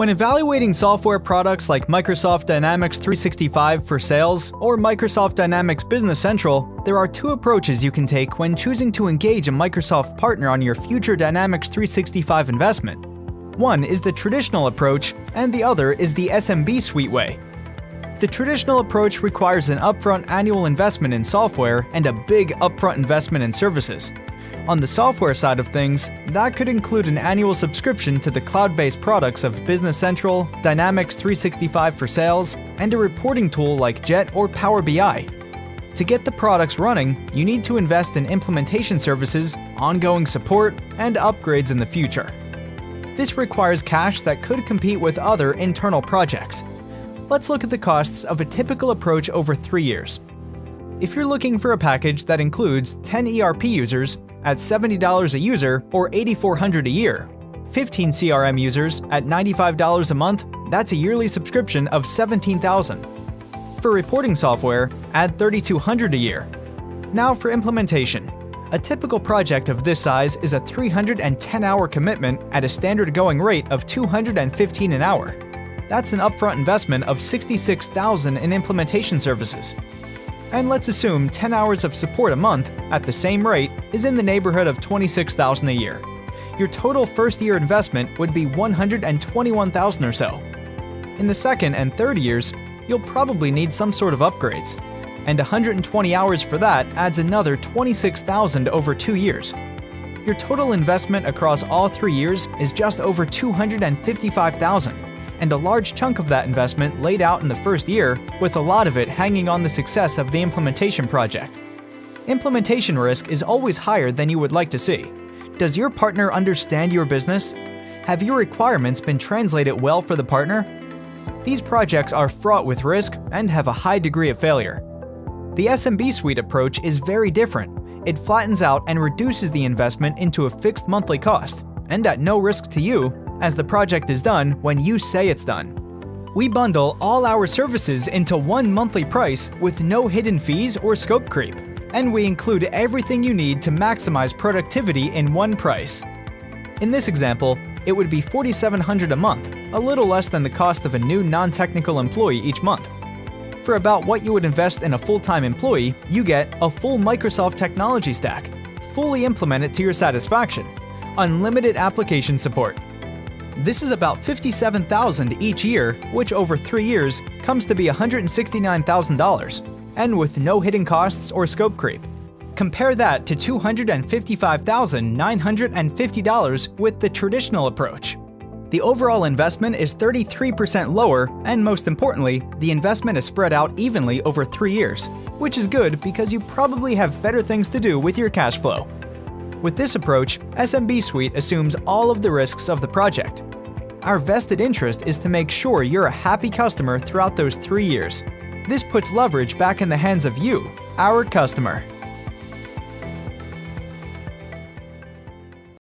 When evaluating software products like Microsoft Dynamics 365 for Sales or Microsoft Dynamics Business Central, there are two approaches you can take when choosing to engage a Microsoft partner on your future Dynamics 365 investment. One is the traditional approach, and the other is the SMB Suite way. The traditional approach requires an upfront annual investment in software and a big upfront investment in services. On the software side of things, that could include an annual subscription to the cloud-based products of Business Central, Dynamics 365 for Sales, and a reporting tool like Jet or Power BI. To get the products running, you need to invest in implementation services, ongoing support, and upgrades in the future. This requires cash that could compete with other internal projects. Let's look at the costs of a typical approach over 3 years. If you're looking for a package that includes 10 ERP users at $70 a user or $8,400 a year, 15 CRM users at $95 a month, that's a yearly subscription of $17,000. For reporting software, add $3,200 a year. Now for implementation. A typical project of this size is a 310-hour commitment at a standard going rate of $215 an hour. That's an upfront investment of $66,000 in implementation services. And let's assume 10 hours of support a month at the same rate is in the neighborhood of $26,000 a year. Your total first-year investment would be $121,000 or so. In the second and third years, you'll probably need some sort of upgrades, and 120 hours for that adds another $26,000 over 2 years. Your total investment across all 3 years is just over $255,000. And a large chunk of that investment laid out in the first year, with a lot of it hanging on the success of the implementation project. Implementation risk is always higher than you would like to see. Does your partner understand your business? Have your requirements been translated well for the partner? These projects are fraught with risk and have a high degree of failure. The SMB Suite approach is very different. It flattens out and reduces the investment into a fixed monthly cost, and at no risk to you, as the project is done when you say it's done. We bundle all our services into one monthly price with no hidden fees or scope creep, and we include everything you need to maximize productivity in one price. In this example, it would be $4,700 a month, a little less than the cost of a new non-technical employee each month. For about what you would invest in a full-time employee, you get a full Microsoft technology stack, fully implemented to your satisfaction, unlimited application support. This is about $57,000 each year, which over 3 years comes to be $169,000, and with no hidden costs or scope creep. Compare that to $255,950 with the traditional approach. The overall investment is 33% lower, and most importantly, the investment is spread out evenly over 3 years, which is good because you probably have better things to do with your cash flow. With this approach, SMB Suite assumes all of the risks of the project. Our vested interest is to make sure you're a happy customer throughout those 3 years. This puts leverage back in the hands of you, our customer.